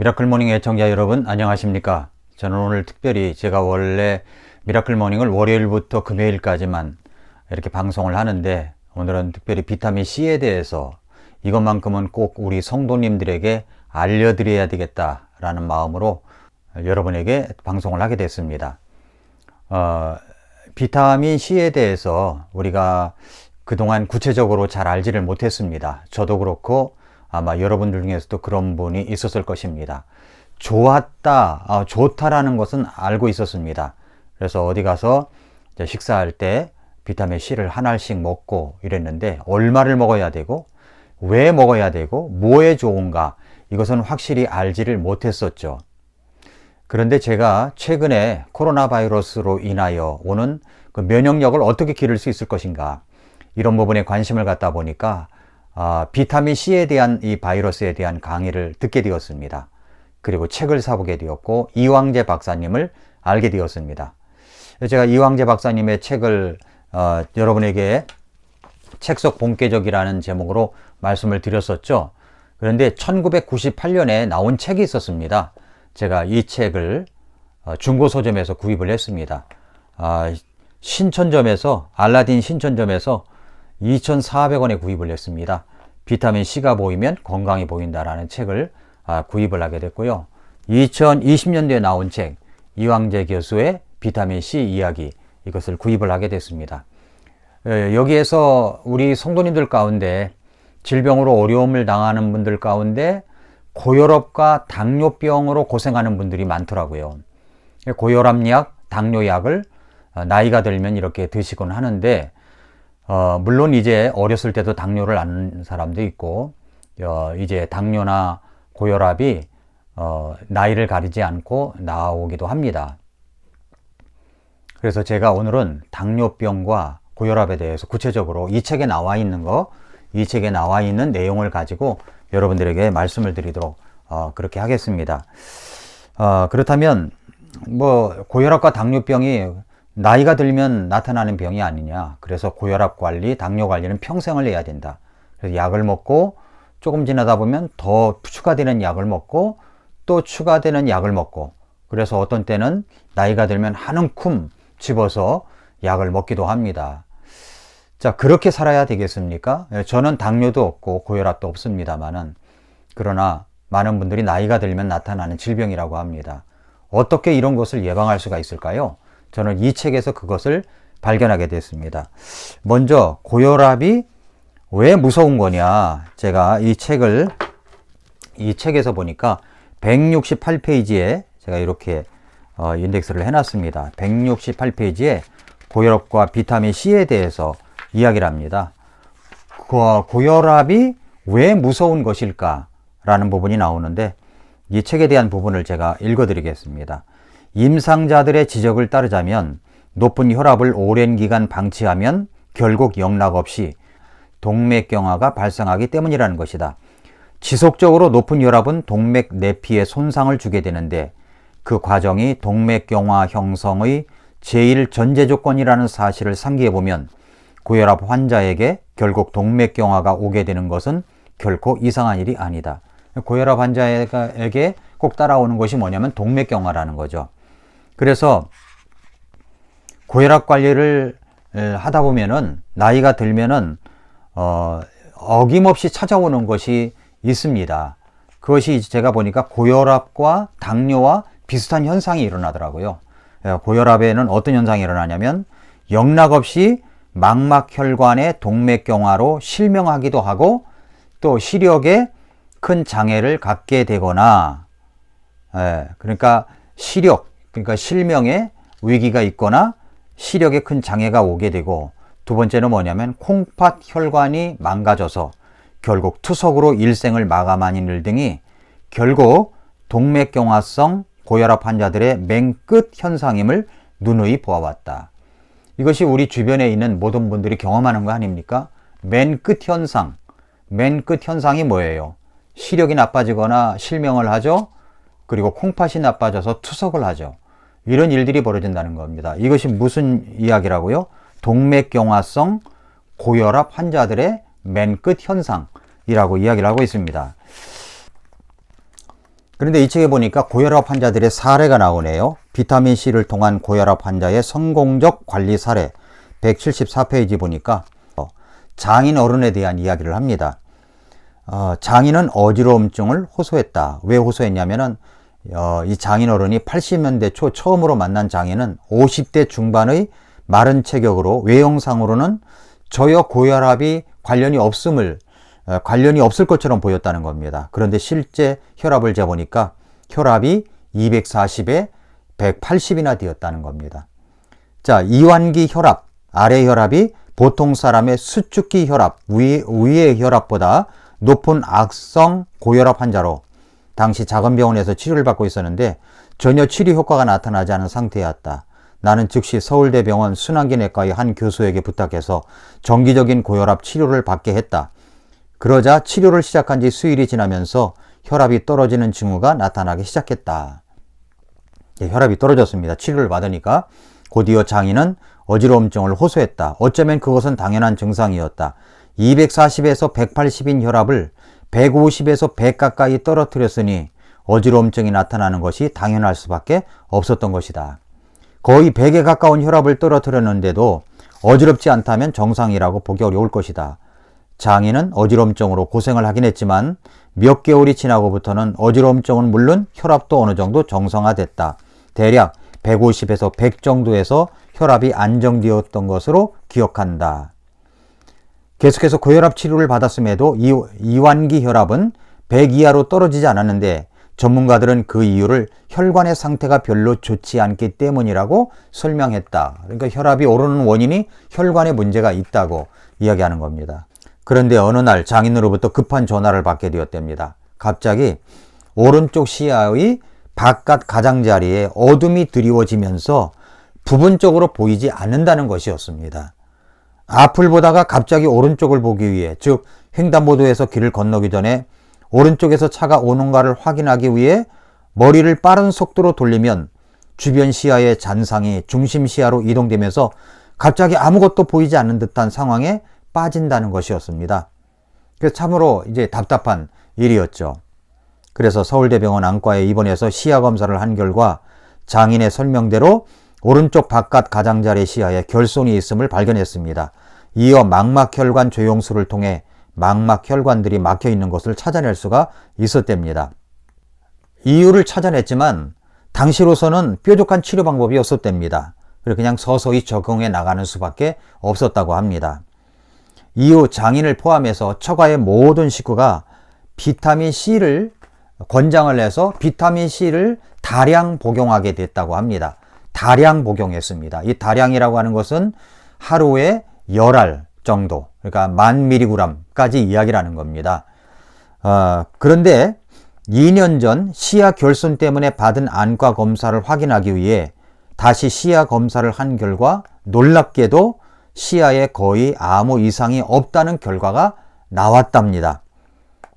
미라클 모닝 애청자 여러분 안녕하십니까? 저는 오늘 특별히 제가 원래 미라클 모닝을 월요일부터 금요일까지만 이렇게 방송을 하는데, 오늘은 특별히 비타민 C에 대해서 이것만큼은 꼭 우리 성도님들에게 알려드려야 되겠다라는 마음으로 여러분에게 방송을 하게 됐습니다. 비타민 C에 대해서 우리가 그동안 구체적으로 잘 알지를 못했습니다. 저도 그렇고 아마 여러분들 중에서도 그런 분이 있었을 것입니다. 좋다라는 것은 알고 있었습니다. 그래서 어디 가서 식사할 때 비타민 C를 하나씩 먹고 이랬는데, 얼마를 먹어야 되고 왜 먹어야 되고 뭐에 좋은가, 이것은 확실히 알지를 못했었죠. 그런데 제가 최근에 코로나 바이러스로 인하여 오는 그 면역력을 어떻게 기를 수 있을 것인가, 이런 부분에 관심을 갖다 보니까 비타민 C에 대한 이 바이러스에 대한 강의를 듣게 되었습니다. 그리고 책을 사보게 되었고 이황재 박사님을 알게 되었습니다. 제가 이황재 박사님의 책을 여러분에게 책 속 본계적이라는 제목으로 말씀을 드렸었죠. 그런데 1998년에 나온 책이 있었습니다. 제가 이 책을 중고 서점에서 구입을 했습니다. 신천점에서, 알라딘 신천점에서 2,400원에 구입을 했습니다. 비타민 C가 보이면 건강이 보인다라는 책을 구입을 하게 됐고요. 2020년도에 나온 책, 이황재 교수의 비타민 C 이야기, 이것을 구입을 하게 됐습니다. 여기에서 우리 성도님들 가운데 질병으로 어려움을 당하는 분들 가운데 고혈압과 당뇨병으로 고생하는 분들이 많더라고요. 고혈압약, 당뇨약을 나이가 들면 이렇게 드시곤 하는데, 물론 이제 어렸을 때도 당뇨를 앓는 사람도 있고, 이제 당뇨나 고혈압이 나이를 가리지 않고 나오기도 합니다. 그래서 제가 오늘은 당뇨병과 고혈압에 대해서 구체적으로 이 책에 나와 있는 이 책에 나와 있는 내용을 가지고 여러분들에게 말씀을 드리도록 그렇게 하겠습니다. 그렇다면 고혈압과 당뇨병이 나이가 들면 나타나는 병이 아니냐. 그래서 고혈압 관리, 당뇨 관리는 평생을 해야 된다. 그래서 약을 먹고 조금 지나다 보면 더 추가되는 약을 먹고 또 추가되는 약을 먹고, 그래서 어떤 때는 나이가 들면 한 움큼 집어서 약을 먹기도 합니다. 자, 그렇게 살아야 되겠습니까? 저는 당뇨도 없고 고혈압도 없습니다만은, 그러나 많은 분들이 나이가 들면 나타나는 질병이라고 합니다. 어떻게 이런 것을 예방할 수가 있을까요? 저는 이 책에서 그것을 발견하게 됐습니다. 먼저 고혈압이 왜 무서운 거냐, 제가 이 책에서 보니까 168페이지에 제가 이렇게 인덱스를 해놨습니다. 168페이지에 고혈압과 비타민 C에 대해서 이야기를 합니다. 고혈압이 왜 무서운 것일까 라는 부분이 나오는데, 이 책에 대한 부분을 제가 읽어드리겠습니다. 임상자들의 지적을 따르자면 높은 혈압을 오랜 기간 방치하면 결국 영락없이 동맥경화가 발생하기 때문이라는 것이다. 지속적으로 높은 혈압은 동맥 내피에 손상을 주게 되는데, 그 과정이 동맥경화 형성의 제일 전제 조건이라는 사실을 상기해보면 고혈압 환자에게 결국 동맥경화가 오게 되는 것은 결코 이상한 일이 아니다. 고혈압 환자에게 꼭 따라오는 것이 뭐냐면 동맥경화라는 거죠. 그래서 고혈압 관리를 하다 보면은, 나이가 들면은 어김없이 찾아오는 것이 있습니다. 그것이 제가 보니까 고혈압과 당뇨와 비슷한 현상이 일어나더라고요. 고혈압에는 어떤 현상이 일어나냐면 영락없이 망막혈관의 동맥경화로 실명하기도 하고, 또 시력에 큰 장애를 갖게 되거나, 그러니까 실명에 위기가 있거나 시력에 큰 장애가 오게 되고, 두 번째는 뭐냐면 콩팥 혈관이 망가져서 결국 투석으로 일생을 마감하는 일 등이 결국 동맥경화성 고혈압 환자들의 맨 끝 현상임을 누누이 보아왔다. 이것이 우리 주변에 있는 모든 분들이 경험하는 거 아닙니까? 맨 끝 현상. 맨 끝 현상이 뭐예요? 시력이 나빠지거나 실명을 하죠. 그리고 콩팥이 나빠져서 투석을 하죠. 이런 일들이 벌어진다는 겁니다. 이것이 무슨 이야기라고요? 동맥경화성 고혈압 환자들의 맨 끝 현상이라고 이야기를 하고 있습니다. 그런데 이 책에 보니까 고혈압 환자들의 사례가 나오네요. 비타민C를 통한 고혈압 환자의 성공적 관리 사례 174페이지 보니까 장인 어른에 대한 이야기를 합니다. 장인은 어지러움증을 호소했다. 왜 호소했냐면은 이 장인 어른이 80년대 초 처음으로 만난 장인은 50대 중반의 마른 체격으로 외형상으로는 저여 고혈압이 관련이 없을 것처럼 보였다는 겁니다. 그런데 실제 혈압을 재보니까 혈압이 240에 180이나 되었다는 겁니다. 자, 이완기 혈압, 아래 혈압이 보통 사람의 수축기 혈압, 위의 혈압보다 높은 악성 고혈압 환자로 당시 작은 병원에서 치료를 받고 있었는데 전혀 치료 효과가 나타나지 않은 상태였다. 나는 즉시 서울대병원 순환기내과의 한 교수에게 부탁해서 정기적인 고혈압 치료를 받게 했다. 그러자 치료를 시작한 지 수일이 지나면서 혈압이 떨어지는 징후가 나타나기 시작했다. 혈압이 떨어졌습니다. 치료를 받으니까. 곧이어 장인은 어지러움증을 호소했다. 어쩌면 그것은 당연한 증상이었다. 240에서 180인 혈압을 150에서 100 가까이 떨어뜨렸으니 어지러움증이 나타나는 것이 당연할 수밖에 없었던 것이다. 거의 100에 가까운 혈압을 떨어뜨렸는데도 어지럽지 않다면 정상이라고 보기 어려울 것이다. 장인은 어지러움증으로 고생을 하긴 했지만 몇 개월이 지나고부터는 어지러움증은 물론 혈압도 어느 정도 정상화됐다. 대략 150에서 100 정도에서 혈압이 안정되었던 것으로 기억한다. 계속해서 고혈압 치료를 받았음에도 이완기 혈압은 100 이하로 떨어지지 않았는데 전문가들은 그 이유를 혈관의 상태가 별로 좋지 않기 때문이라고 설명했다. 그러니까 혈압이 오르는 원인이 혈관에 문제가 있다고 이야기하는 겁니다. 그런데 어느 날 장인으로부터 급한 전화를 받게 되었답니다. 갑자기 오른쪽 시야의 바깥 가장자리에 어둠이 드리워지면서 부분적으로 보이지 않는다는 것이었습니다. 앞을 보다가 갑자기 오른쪽을 보기 위해, 즉 횡단보도에서 길을 건너기 전에 오른쪽에서 차가 오는가를 확인하기 위해 머리를 빠른 속도로 돌리면 주변 시야의 잔상이 중심 시야로 이동되면서 갑자기 아무것도 보이지 않는 듯한 상황에 빠진다는 것이었습니다. 그래서 참으로 이제 답답한 일이었죠. 그래서 서울대병원 안과에 입원해서 시야 검사를 한 결과 장인의 설명대로 오른쪽 바깥 가장자리 시야에 결손이 있음을 발견했습니다. 이어 망막혈관 조영술을 통해 망막혈관들이 막혀 있는 것을 찾아낼 수가 있었답니다. 이유를 찾아냈지만 당시로서는 뾰족한 치료 방법이 없었답니다. 그래서 그냥 서서히 적응해 나가는 수밖에 없었다고 합니다. 이후 장인을 포함해서 처가의 모든 식구가 비타민C를 권장을 해서 비타민C를 다량 복용하게 됐다고 합니다. 다량 복용했습니다. 이 다량이라고 하는 것은 하루에 10알 정도, 그러니까 1000mg까지 이야기를 하는 겁니다. 그런데 2년 전 시야 결손 때문에 받은 안과 검사를 확인하기 위해 다시 시야 검사를 한 결과 놀랍게도 시야에 거의 아무 이상이 없다는 결과가 나왔답니다.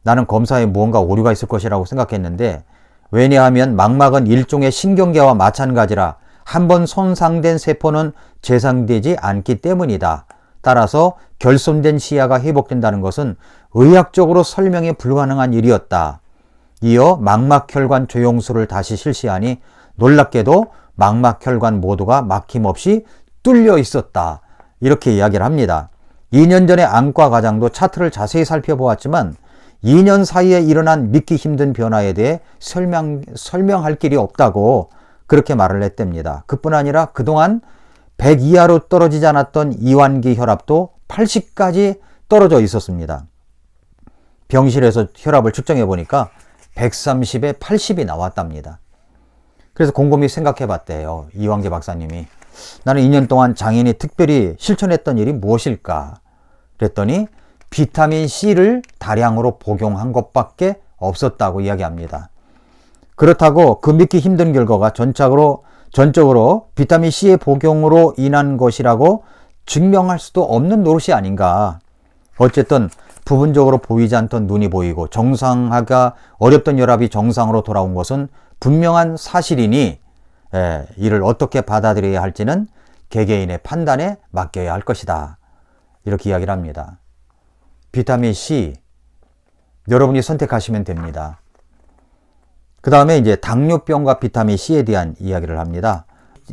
나는 검사에 무언가 오류가 있을 것이라고 생각했는데, 왜냐하면 망막은 일종의 신경계와 마찬가지라 한번 손상된 세포는 재생되지 않기 때문이다. 따라서 결손된 시야가 회복된다는 것은 의학적으로 설명이 불가능한 일이었다. 이어 망막혈관 조영술을 다시 실시하니 놀랍게도 망막혈관 모두가 막힘없이 뚫려 있었다. 이렇게 이야기를 합니다. 2년 전에 안과 과장도 차트를 자세히 살펴보았지만 2년 사이에 일어난 믿기 힘든 변화에 대해 설명할 길이 없다고 그렇게 말을 했답니다. 그뿐 아니라 그동안 100 이하로 떨어지지 않았던 이완기 혈압도 80까지 떨어져 있었습니다. 병실에서 혈압을 측정해 보니까 130에 80이 나왔답니다. 그래서 곰곰이 생각해 봤대요. 이완기 박사님이. 나는 2년 동안 장인이 특별히 실천했던 일이 무엇일까? 그랬더니 비타민C를 다량으로 복용한 것밖에 없었다고 이야기합니다. 그렇다고 그 믿기 힘든 결과가 전적으로 비타민C의 복용으로 인한 것이라고 증명할 수도 없는 노릇이 아닌가. 어쨌든 부분적으로 보이지 않던 눈이 보이고 정상화가 어렵던 혈압이 정상으로 돌아온 것은 분명한 사실이니 이를 어떻게 받아들여야 할지는 개개인의 판단에 맡겨야 할 것이다. 이렇게 이야기를 합니다. 비타민C 여러분이 선택하시면 됩니다. 그 다음에 이제 당뇨병과 비타민 C에 대한 이야기를 합니다.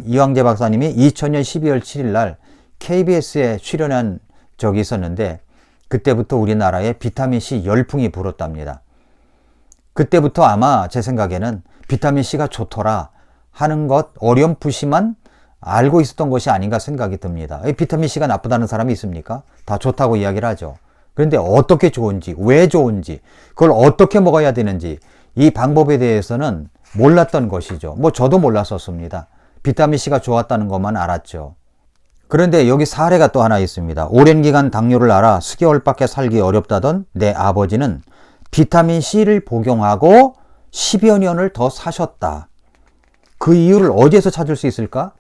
이황재 박사님이 2000년 12월 7일 날 KBS에 출연한 적이 있었는데 그때부터 우리나라에 비타민 C 열풍이 불었답니다. 그때부터 아마 제 생각에는 비타민 C가 좋더라 하는 것 어렴풋이만 알고 있었던 것이 아닌가 생각이 듭니다. 비타민 C가 나쁘다는 사람이 있습니까? 다 좋다고 이야기를 하죠. 그런데 어떻게 좋은지, 왜 좋은지, 그걸 어떻게 먹어야 되는지 이 방법에 대해서는 몰랐던 것이죠. 뭐 저도 몰랐었습니다. 비타민 C가 좋았다는 것만 알았죠. 그런데 여기 사례가 또 하나 있습니다. 오랜 기간 당뇨를 앓아 수개월밖에 살기 어렵다던 내 아버지는 비타민 C를 복용하고 10여 년을 더 사셨다. 그 이유를 어디에서 찾을 수 있을까?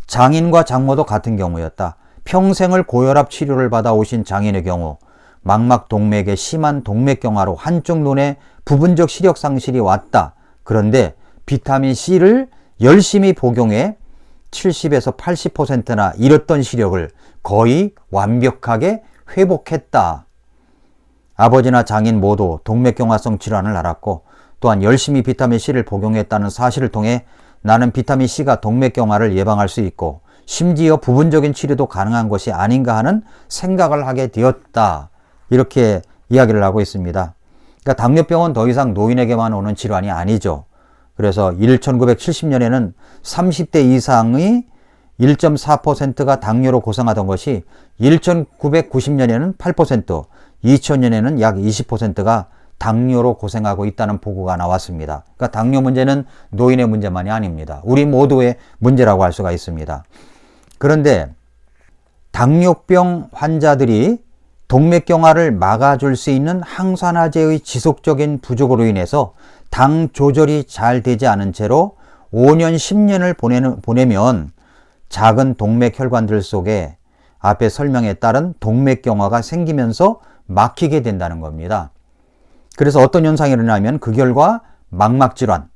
장인과 장모도 같은 경우였다. 평생을 고혈압 치료를 받아 오신 장인의 경우 망막동맥에 심한 동맥경화로 한쪽 눈에 부분적 시력 상실이 왔다. 그런데 비타민 C를 열심히 복용해 70에서 80%나 잃었던 시력을 거의 완벽하게 회복했다. 아버지나 장인 모두 동맥경화성 질환을 앓았고 또한 열심히 비타민 C를 복용했다는 사실을 통해 나는 비타민 C가 동맥경화를 예방할 수 있고 심지어 부분적인 치료도 가능한 것이 아닌가 하는 생각을 하게 되었다. 이렇게 이야기를 하고 있습니다. 그러니까 당뇨병은 더 이상 노인에게만 오는 질환이 아니죠. 그래서 1970년에는 30대 이상의 1.4%가 당뇨로 고생하던 것이 1990년에는 8%, 2000년에는 약 20%가 당뇨로 고생하고 있다는 보고가 나왔습니다. 그러니까 당뇨 문제는 노인의 문제만이 아닙니다. 우리 모두의 문제라고 할 수가 있습니다. 그런데 당뇨병 환자들이 동맥경화를 막아줄 수 있는 항산화제의 지속적인 부족으로 인해서 당 조절이 잘 되지 않은 채로 5년, 10년을 보내면 작은 동맥혈관들 속에 앞에 설명에 따른 동맥경화가 생기면서 막히게 된다는 겁니다. 그래서 어떤 현상이 일어나면 그 결과 망막질환,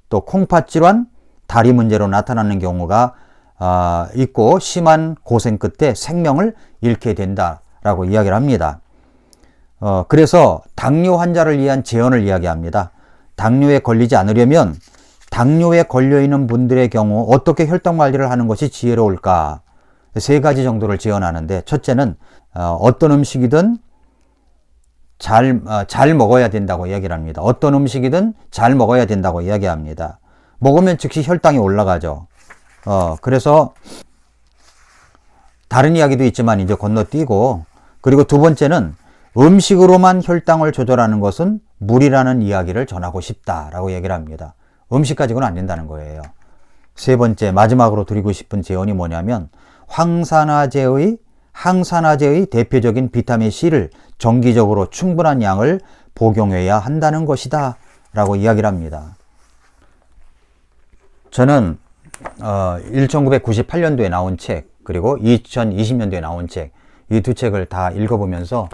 또 콩팥질환, 다리 문제로 나타나는 경우가 있고 심한 고생 끝에 생명을 잃게 된다라고 이야기를 합니다. 그래서 당뇨 환자를 위한 제언을 이야기합니다. 당뇨에 걸리지 않으려면 당뇨에 걸려있는 분들의 경우 어떻게 혈당 관리를 하는 것이 지혜로울까? 3가지 정도를 제언하는데 첫째는 어떤 음식이든 잘 먹어야 된다고 이야기를 합니다. 어떤 음식이든 잘 먹어야 된다고 이야기합니다. 먹으면 즉시 혈당이 올라가죠. 그래서 다른 이야기도 있지만 이제 건너뛰고, 그리고 두 번째는 음식으로만 혈당을 조절하는 것은 무리라는 이야기를 전하고 싶다라고 얘기를 합니다. 음식 가지고는 안 된다는 거예요. 세 번째, 마지막으로 드리고 싶은 제언이 뭐냐면 항산화제의 대표적인 비타민 C를 정기적으로 충분한 양을 복용해야 한다는 것이다 라고 이야기를 합니다. 저는 1998년도에 나온 책, 그리고 2020년도에 나온 책, 이 두 책을 다 읽어보면서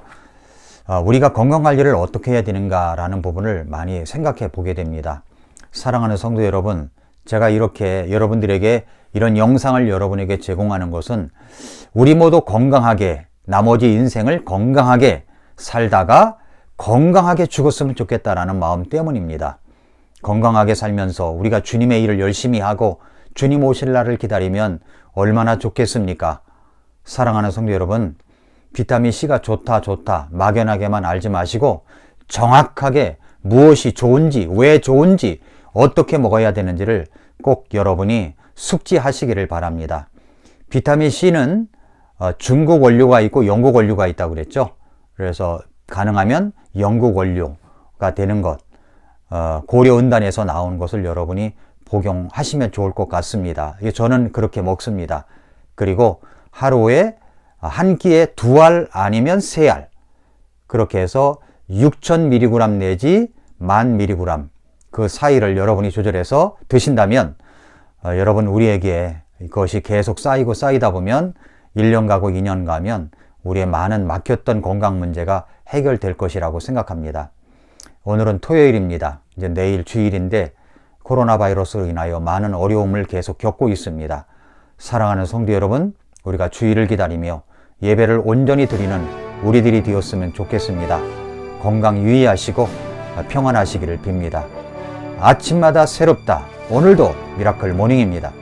우리가 건강관리를 어떻게 해야 되는가라는 부분을 많이 생각해 보게 됩니다. 사랑하는 성도 여러분, 제가 이렇게 여러분들에게 이런 영상을 여러분에게 제공하는 것은 우리 모두 건강하게, 나머지 인생을 건강하게 살다가 건강하게 죽었으면 좋겠다라는 마음 때문입니다. 건강하게 살면서 우리가 주님의 일을 열심히 하고 주님 오실 날을 기다리면 얼마나 좋겠습니까? 사랑하는 성도 여러분, 비타민 C가 좋다 막연하게만 알지 마시고 정확하게 무엇이 좋은지, 왜 좋은지, 어떻게 먹어야 되는지를 꼭 여러분이 숙지하시기를 바랍니다. 비타민 C는 중국 원료가 있고 영국 원료가 있다고 그랬죠. 그래서 가능하면 영국 원료가 되는 것, 고려은단에서 나온 것을 여러분이 복용하시면 좋을 것 같습니다. 저는 그렇게 먹습니다. 그리고 하루에 한 끼에 2알 아니면 3알, 그렇게 해서 6000mg 내지 10,000mg 그 사이를 여러분이 조절해서 드신다면 여러분, 우리에게 이것이 계속 쌓이다 보면 1년 가고 2년 가면 우리의 많은 막혔던 건강 문제가 해결될 것이라고 생각합니다. 오늘은 토요일입니다. 이제 내일 주일인데 코로나 바이러스로 인하여 많은 어려움을 계속 겪고 있습니다. 사랑하는 성도 여러분, 우리가 주일을 기다리며 예배를 온전히 드리는 우리들이 되었으면 좋겠습니다. 건강 유의하시고 평안하시기를 빕니다. 아침마다 새롭다. 오늘도 미라클 모닝입니다.